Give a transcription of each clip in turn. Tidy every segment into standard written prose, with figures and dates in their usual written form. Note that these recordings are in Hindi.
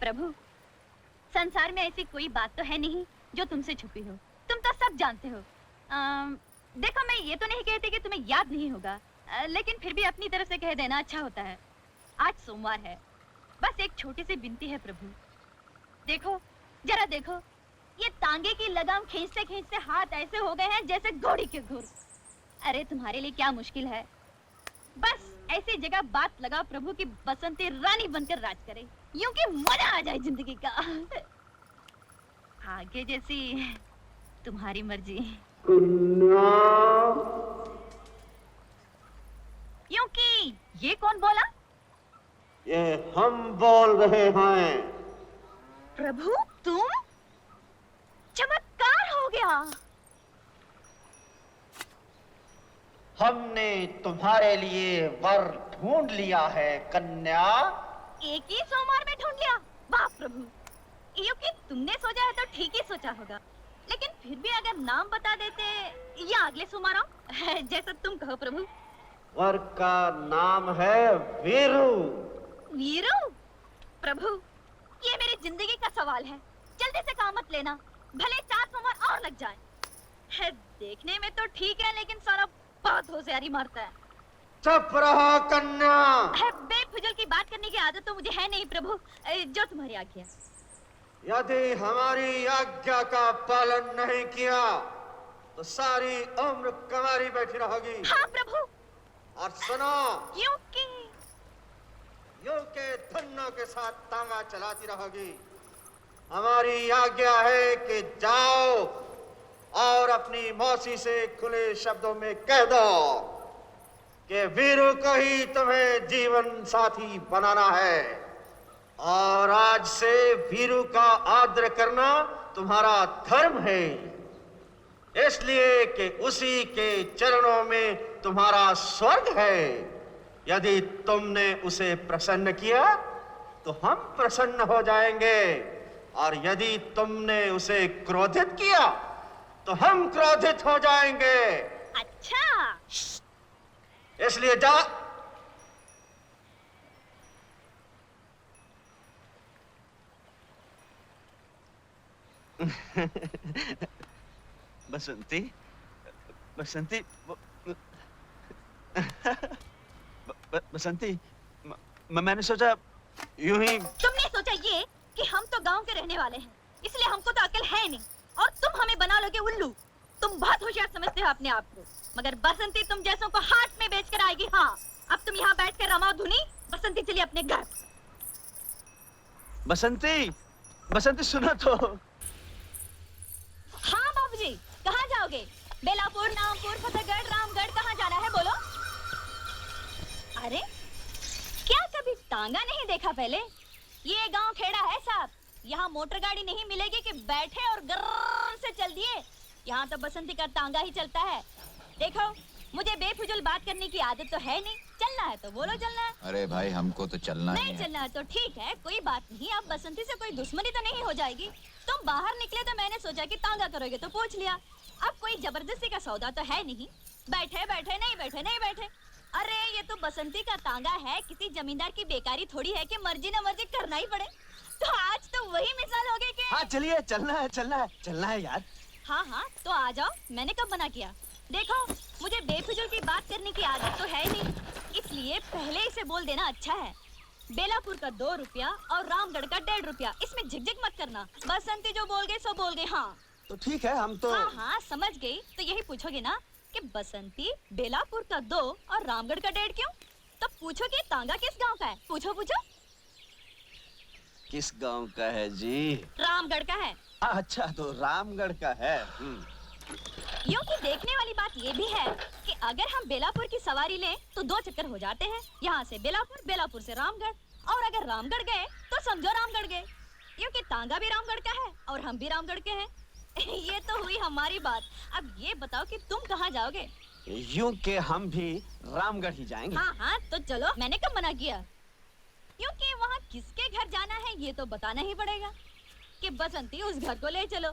प्रभु, संसार में ऐसी कोई बात तो है नहीं जो तुमसे छुपी हो। तुम तो सब जानते हो। देखो, मैं ये तो नहीं कहती कि तुम्हें याद नहीं होगा, लेकिन फिर भी अपनी तरफ से कह देना अच्छा होता है। आज सोमवार है, बस एक छोटी सी विनती है प्रभु। देखो, जरा देखो, ये तांगे की लगाम खींचते खींचते हाथ ऐसे हो गए हैं जैसे घोड़ी के घुर। अरे तुम्हारे लिए क्या मुश्किल है, बस ऐसी जगह बात लगाओ प्रभु की बसंती रानी बनकर राज करे, यूं कि मजा आ जाए जिंदगी का। आगे जैसी तुम्हारी मर्जी। यूं कि ये कौन बोला? ये हम बोल रहे हैं। प्रभु, तुम? चमत्कार हो गया। हमने तुम्हारे लिए वर ढूंढ लिया है कन्या। एक ही सोमवार में ढूंढ लिया? वाह प्रभु, यूं कि तुमने सोचा है तो ठीक ही सोचा होगा, लेकिन फिर भी अगर नाम बता देते या अगले सोमवार आओ, जैसा तुम कहो प्रभु। वर का नाम है वीरू। वीरू? प्रभु, ये मेरी जिंदगी का सवाल है, जल्दी से काम मत लेना, भले 4 सोमवार और लग जाए। है, देखने में तो ठीक है, लेकिन सारा बहुत होशियारी मारता है। चुप रहो कन्या। बेफुजूल की बात करने की आदत तो मुझे है नहीं प्रभु, जो तुम्हारी आज्ञा। यदि हमारी आज्ञा का पालन नहीं किया तो सारी उम्र कुंवारी बैठी रहोगी। हाँ प्रभु। और सुनो, क्योंकि यूं के धन्नों के साथ तांगा चलाती रहोगी। हमारी आज्ञा है कि जाओ और अपनी मौसी से खुले शब्दों में कह दो कि वीरू को ही तुम्हें जीवन साथी बनाना है, और आज से वीरू का आदर करना तुम्हारा धर्म है, इसलिए कि उसी के चरणों में तुम्हारा स्वर्ग है। यदि तुमने उसे प्रसन्न किया तो हम प्रसन्न हो जाएंगे, और यदि तुमने उसे क्रोधित किया तो हम क्रोधित हो जाएंगे। अच्छा, इसलिए जा। बसंती, बसंती, बसंती, मैंने सोचा यूं ही। तुमने सोचा ये कि हम तो गांव के रहने वाले हैं, इसलिए हमको तो अकल है नहीं, और तुम हमें बना लोगे उल्लू। तुम बहुत होशियार समझते हो अपने आप को, मगर बसंती तुम जैसों को हाथ में बेचकर आएगी। हाँ, अब तुम यहाँ बैठकर रमाओ धुनी, बसंती चलिए अपने घर। बसंती, बसंती सुनो तो। हाँ बाबूजी, कहाँ जाओगे? बेलापुर, नामपुर, फतेहगढ़, रामगढ़, कहाँ जाना है बोलो? अरे, क्या कभी तांगा नहीं देखा पहले? ये गांव खेड़ा है साहब, यहाँ मोटर गाड़ी नहीं मिलेगी कि बैठे और गर्र से चल दिए। यहाँ तो बसंती का तांगा ही चलता है। देखो, मुझे बेफिजूल बात करने की आदत तो है नहीं, चलना है तो बोलो चलना है। अरे भाई, हमको तो चलना नहीं चलना है तो ठीक है, कोई बात नहीं। अब बसंती से कोई दुश्मनी तो नहीं हो जाएगी। तुम बाहर निकले तो मैंने सोचा कि तांगा करोगे तो पूछ लिया। अब कोई जबरदस्ती का सौदा तो है नहीं, बैठे बैठे नहीं बैठे नहीं बैठे। अरे ये तो बसंती का तांगा है, किसी जमींदार की बेकारी थोड़ी है कि मर्जी न मर्जी करना ही पड़े। तो आज तो वही मिसाल हो गई कि हाँ चलिए, चलना है, चलना है, चलना है यार। हाँ हाँ तो आ जाओ, मैंने कब मना किया? देखो, मुझे बेफिजूल की बात करने की आदत तो है नहीं, इसलिए पहले ही से बोल देना अच्छा है। बेलापुर का 2 रुपया और रामगढ़ का 1.5 रुपया, इसमें झिकझिक मत करना। बसंती जो बोल गए सो बोल गए। हाँ तो ठीक है, हम तो। हाँ हाँ समझ गई। तो यही पूछोगे ना कि बसंती बेलापुर का 2 और रामगढ़ का 1.5 क्यों? तो पूछोगे तांगा किस गांव का है? पूछो पूछो। किस गांव का है जी? रामगढ़ का है। अच्छा, तो रामगढ़ का है। यूं कि देखने वाली बात ये भी है कि अगर हम बेलापुर की सवारी लें तो 2 चक्कर हो जाते हैं, यहाँ से बेलापुर, बेलापुर से रामगढ़, और अगर रामगढ़ गए तो समझो रामगढ़ गए। यूं कि तांगा भी रामगढ़ का है और हम भी रामगढ़ के हैं। ये तो हुई हमारी बात। अब ये बताओ कि तुम कहाँ जाओगे? यूं के हम भी रामगढ़ ही जाएंगे। हाँ हाँ तो चलो, मैंने कब मना किया? क्योंकि वहाँ किसके घर जाना है ये तो बताना ही पड़ेगा कि बसंती उस घर को ले चलो।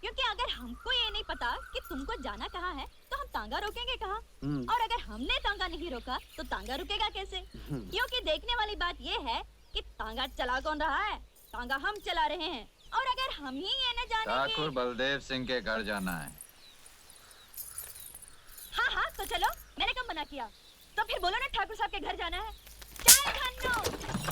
क्योंकि अगर हमको ये नहीं पता कि तुमको जाना कहाँ है तो हम तांगा रोकेंगे कहाँ? और अगर हमने तांगा नहीं रोका तो तांगा रुकेगा कैसे? क्योंकि देखने वाली बात ये है कि कि तांगा चला कौन रहा है। तांगा हम चला रहे हैं, और अगर हम ही ये न जाने ठाकुर बलदेव सिंह के घर जाना है। हाँ हाँ तो चलो, मैंने कब मना किया। तो फिर बोलो ना ठाकुर साहब के घर जाना है। चाय खानो,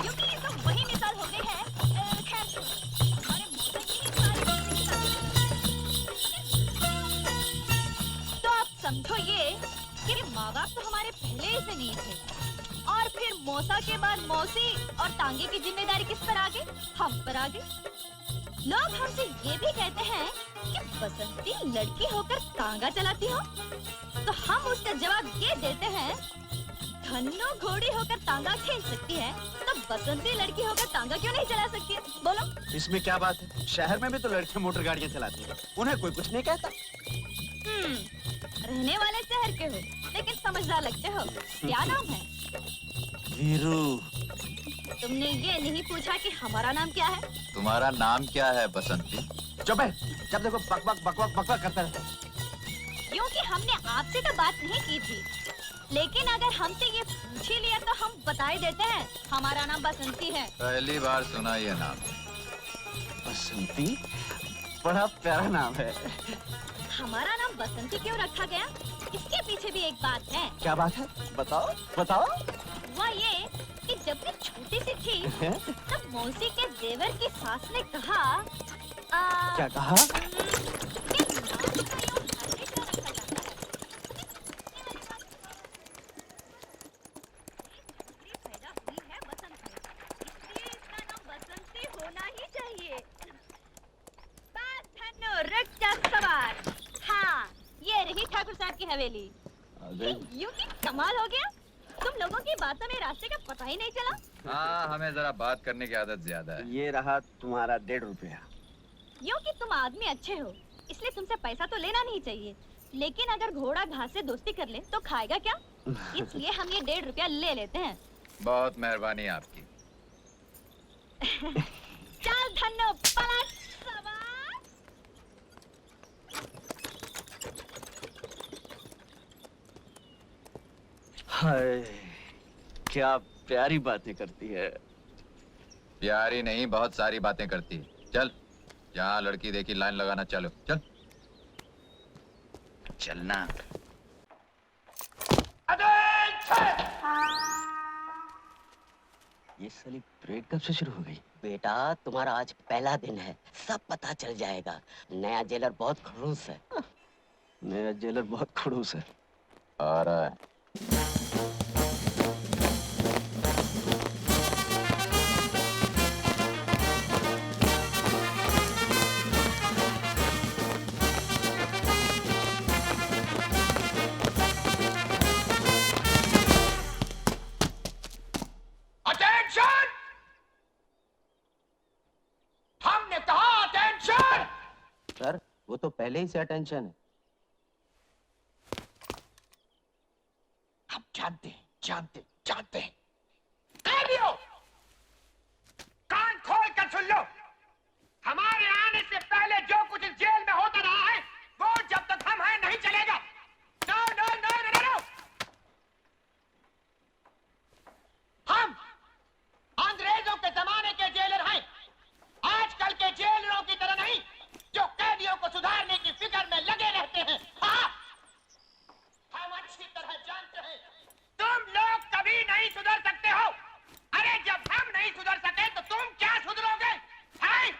क्योंकि ये तो वही मिसाल हो गई है। खैर हमारे मौसा की ही तो आप समझो ये कि माँ बाप तो हमारे पहले ही से नहीं थे, और फिर मौसा के बाद मौसी और तांगे की जिम्मेदारी किस पर आ गई? हम पर आ गई। लोग हमसे ये भी कहते हैं कि बसंती लड़की होकर तांगा चलाती हो, तो हम उसका जवाब ये देते हैं, धन्नो घोड़ी होकर तांगा खेल सकती है, तो बसंती लड़की होकर तांगा क्यों नहीं चला सकती है? बोलो। इसमें क्या बात है? शहर में भी तो लड़कियां मोटर गाड़ियां चलाती हैं, उन्हें कोई कुछ नहीं कहता। रहने वाले शहर के हो, लेकिन समझदार लगते हो। क्या नाम है? वीरू। तुमने ये नहीं पूछा कि हमारा नाम क्या है? तुम्हारा नाम क्या है बसंती? चुप है, जब देखो बकबक बकबक बकबक करता रहता है। क्योंकि हमने आपसे तो बात नहीं की थी, लेकिन अगर हमसे ये पूछ ही लिया तो हम बता ही देते हैं, हमारा नाम बसंती है। पहली बार सुना ये नाम। बसंती? बड़ा प्यारा नाम है। हमारा नाम बसंती क्यों रखा गया? इसके पीछे भी एक बात है। क्या बात है? बताओ बताओ। वह ये कि जब मैं छोटी सी थी तब मौसी के देवर की सास ने कहा क्या कहा? कि नाम का यूं हमेशा रखा जाता है। छोकरी पैदा हुई है बसंत में, इसलिए इसका नाम बसंती होना ही चाहिए। बस धन्नो, रुक जा सवार। हाँ, ये रही ठाकुर साहब की हवेली। यूं कि कमाल हो गया, तुम लोगों की बातों में रास्ते का पता ही नहीं चला। हाँ, हमें जरा बात करने की आदत ज्यादा है। ये रहा तुम्हारा 1.5 रुपया। यूं कि तुम आदमी अच्छे हो, इसलिए तुमसे पैसा तो लेना नहीं चाहिए, लेकिन अगर घोड़ा घास से दोस्ती कर ले तो खाएगा क्या? इसलिए हम ये 1.5 रुपया ले लेते हैं। बहुत मेहरबानी आपकी। चल धन्नो, पलट सवार। हाय, क्या प्यारी बातें करती है। प्यारी नहीं, बहुत सारी बातें करती है। चल, जहाँ लड़की देखी लाइन लगाना, चलो चल। चलना। ये साली परेड कब से शुरू हो गई? बेटा तुम्हारा आज पहला दिन है, सब पता चल जाएगा। नया जेलर बहुत खड़ूस है। मेरा जेलर बहुत खड़ूस है। आ रहा है। सर, वो तो पहले ही से अटेंशन है। हम जानते हैं। कैदियों, कान खोल कर सुन लो। हमारे आने से पहले जो कुछ इस जेल में होता रहा है, वो जब तक हम हैं नहीं चलेगा। No no no no no. हम अंग्रेजों के जमाने के जेलर हैं, आजकल के जेलरों की तरह नहीं, जो कैदियों को सुधारने की फिक्र में लगे रहते हैं। हाँ, हम अच्छी तरह जानते हैं तुम लोग कभी नहीं सुधर सकते हो। अरे जब हम नहीं सुधर सके तो तुम क्या सुधरोगे? हैं?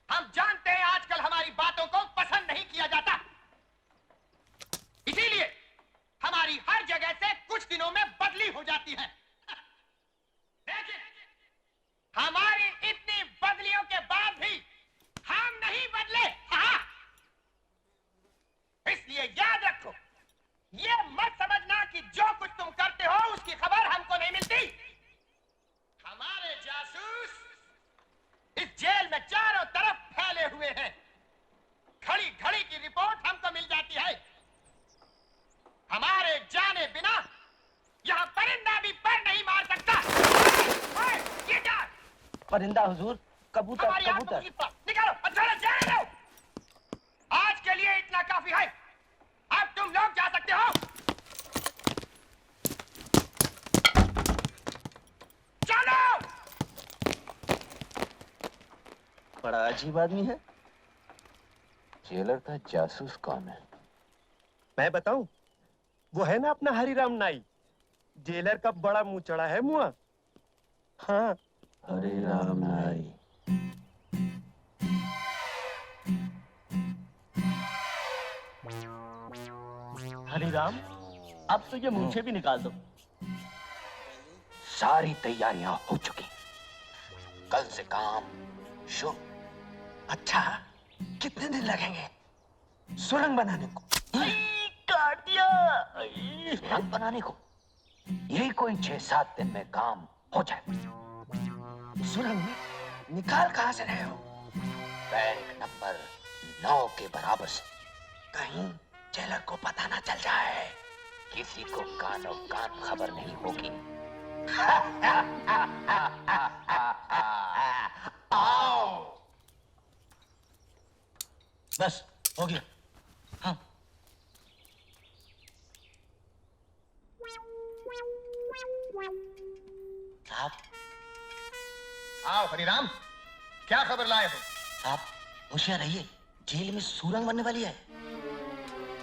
हम जानते हैं आजकल हमारी बातों को पसंद नहीं किया जाता, इसीलिए हमारी हर जगह से कुछ दिनों में बदली हो जाती है। लेकिन हमारी इतनी बदलियों के बाद भी हम नहीं बदले। हाँ, इसलिए याद रखो, ये मत समझना कि जो कुछ तुम करते हो उसकी खबर हमको नहीं मिलती। हमारे जासूस इस जेल में चारों तरफ फैले हुए हैं। घड़ी घड़ी की रिपोर्ट हमको मिल जाती है। हमारे जाने बिना यहाँ परिंदा भी पर नहीं मार सकता। ओए, ये क्या? परिंदा हुजूर, कबूतर हमारी आंखों कबूतर। की बात निकालो, अच्छा जाने दो। आज के लिए इतना काफी है, अब तुम लोग जा सकते हो। बड़ा अजीब आदमी है। जेलर का जासूस कौन है? मैं बताऊं, वो है ना अपना हरिराम नाई, जेलर का बड़ा मुंह चढ़ा है मुआ। हाँ, हरे राम नाई। हरिराम, अब तो ये मुंह से भी निकाल दो। सारी तैयारियां हो चुकी, कल से काम शुरू। अच्छा, कितने दिन लगेंगे सुरंग बनाने को? काट दिया। सुरंग बनाने को यही कोई 6-7 दिन में काम हो जाए। सुरंग निकाल कहां से रहे हो? बैंक नंबर 9 के बराबर से। कहीं जेलर को पता ना चल जाए। किसी को कानो कान खबर नहीं होगी। आओ। बस हो गया। हाँ। साहब, आओ हरिराम, क्या खबर लाए हो? साहब होशियार रहिए, जेल में सुरंग बनने वाली है।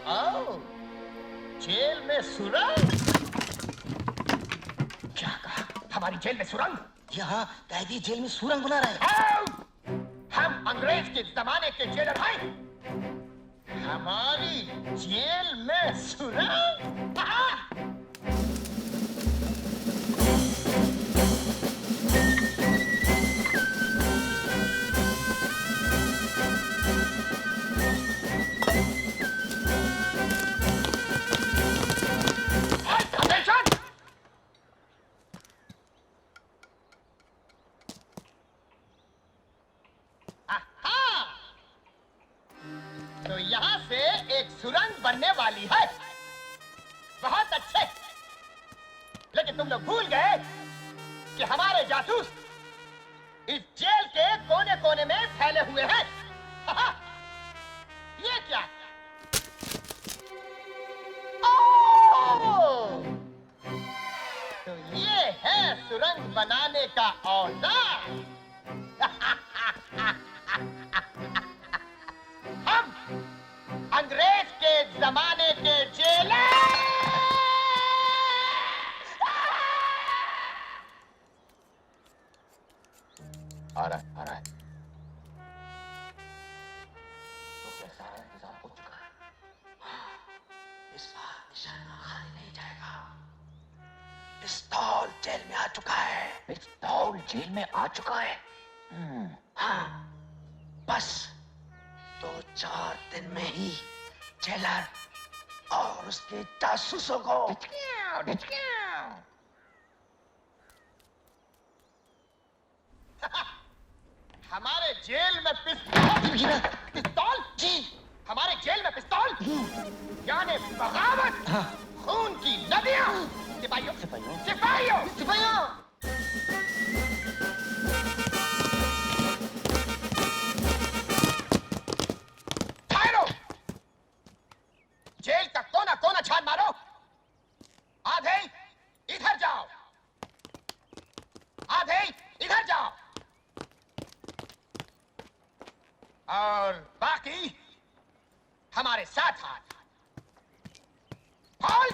आओ, जेल में सुरंग? क्या कहा? हमारी जेल में सुरंग? यहाँ कैदी जेल में सुरंग बना रहे हैं। आओ! हम अंग्रेज के जमाने के जेलर हैं। हमारी जेल में सुरंग? तो यहाँ से एक सुरंग बनने वाली है। बहुत अच्छे, लेकिन तुम लोग भूल गए कि हमारे जासूस इस जेल के कोने कोने में फैले हुए हैं। ये क्या? ओह! तो ये है सुरंग बनाने का औजार। हम अंग्रेज के जमाने के जेलर। आ रहा है, आ रहा है। तो क्या सारा इंतजाम हो चुका है? इस बार निशाना खाली नहीं जाएगा। पिस्तौल जेल में आ चुका है। पिस्तौल जेल में आ चुका है? हाँ, बस 2-4 दिन में ही जेलर और उसके जासूसों को हमारे जेल में पिस्तौल? पिस्तौल? जी, हमारे जेल में पिस्तौल? यानी बगावत, खून की नदियां। सिपाहियों, सिपाहियों, सिपाहियों, सिपाहियों। ठहरो, जेल का कोना कोना छान मारो। आधे इधर जाओ, आधे इधर जाओ, और बाकी हमारे साथ हाथ। बोल!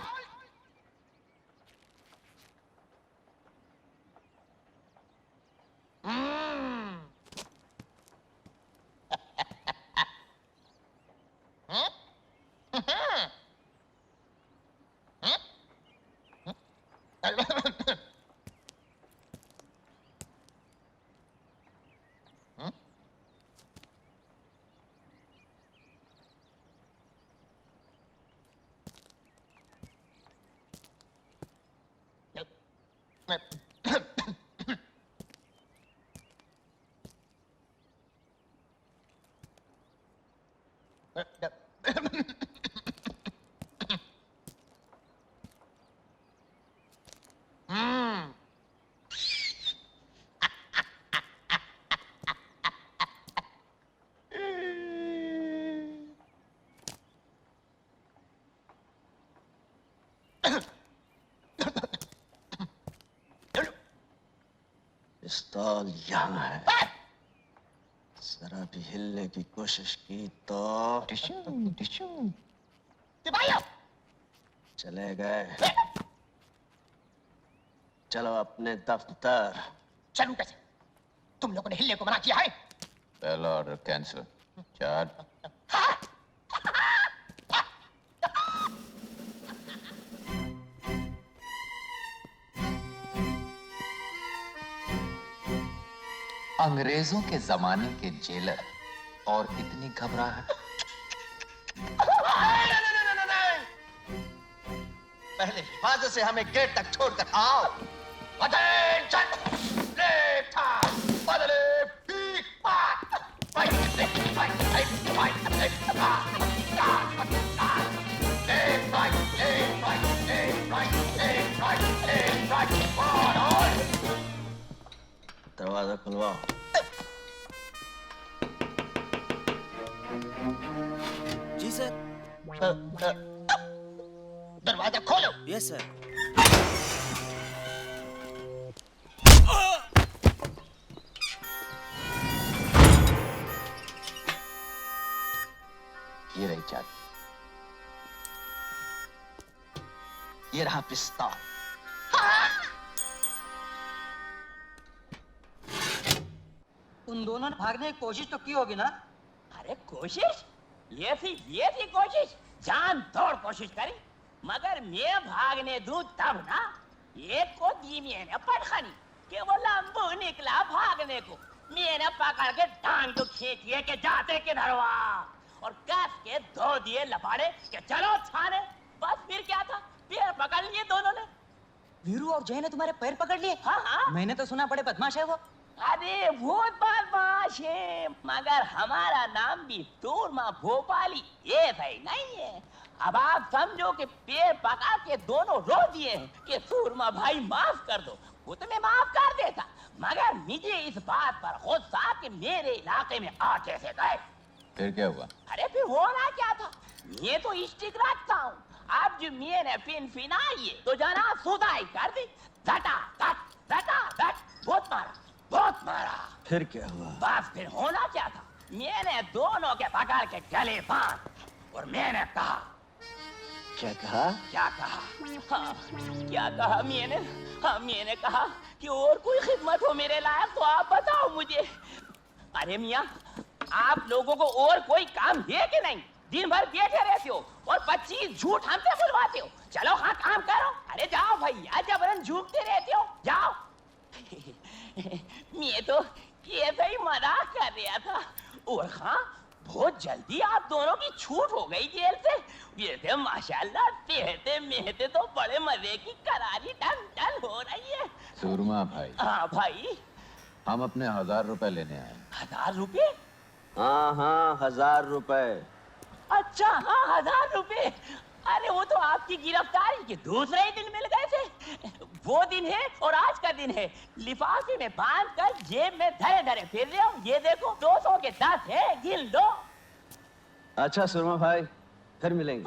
पिस्तौल यहाँ है। जरा भी हिलने की कोशिश की तो सिपाहियों, चले गए। चलो अपने दफ्तर। चलूं कैसे? तुम लोगों ने हिलने को मना किया है। पहला ऑर्डर कैंसिल। चल। अंग्रेजों के जमाने के जेलर और इतनी घबराहट। पहले हिफाजत से हमें गेट तक छोड़कर आओ। अटेंशन! लेफ्ट हैंड, बदले पीक पाक। Right, left, right, right, right, left, पाक, पाक, पाक। Left, right, left, right, left, right, left, right, left, right, forward. दरवाजा खुलवाओ। जी सर। दरवाजा खोलो। Yes sir. ये रही चाबी। ये रहा पिस्तौल। उन दोनों ने भागने की कोशिश तो की होगी ना? अरे कोशिश? ये थी कोशिश। जान तोड़ कोशिश करी, मगर मैं भागने दूं तब ना। एक को दी मैंने पटखनी कि वो लंबू निकला भागने को। मैंने पकड़ के टांग तो खींचिए के जाते किधर वहाँ, और कस के दो दिए लपाड़े कि चलो थाने। बस फिर क्या था, पैर पकड़ लिए दोनों ने। वीरू और जय ने तुम्हारे पैर पकड़ लिए? हाँ हाँ। मैंने तो सुना बड़े बदमाश है वो। अरे बहुत बदमाश है, मगर हमारा नाम भी सूरमा भोपाली ये सही नहीं है। अब आप समझो कि पैर पका के दोनों रो दिए कि सूरमा भाई माफ कर दो। वो तो मैं माफ कर देता, मगर मुझे इस बात पर गुस्सा कि मेरे इलाके में आ कैसे गए। फिर क्या हुआ? अरे फिर होना क्या था, ये तो स्टिक रखता हूँ। अब जो मैंने फिनाई है तो जना सुधाई कर दी। धटा धट बहुत मारा। फिर क्या हुआ? बस फिर होना क्या था, मैंने दोनों के पकड़ के गले बांध और मैंने कहा। क्या कहा? क्या कहा? हाँ, क्या कहा मैंने? हाँ, मैंने कहा कि और कोई खिदमत हो मेरे लायक तो आप बताओ मुझे। अरे मियाँ, आप लोगों को और कोई काम है कि नहीं? दिन भर बैठे रहते हो और 25 झूठ हमसे बुलवाते हो। चलो हाँ, काम करो। अरे जाओ भैया, जबरन झूठते रहते हो, जाओ। मैं तो ऐसे ही मजाक कर रहा था। और हाँ, बहुत जल्दी आप दोनों की छूट हो गई जेल से। वैसे माशाल्लाह सेहते मेहते तो बड़े मजे की करारी टन हो रही है। सूरमा भाई। हाँ भाई। हम अपने 1000 रुपए लेने आए। 1000 रुपए? हाँ 1000 रुपए। अच्छा हाँ, 1000 रुपए। अरे वो तो आपकी गिरफ्तारी के दूसरे ही दिन मिल गए थे। वो दिन है और आज का दिन है। लिफाफे में बांध कर जेब में धरे धरे फिर रहे हो। ये देखो 200 के 10 है, गिन लो। अच्छा सुरमा भाई, फिर मिलेंगे।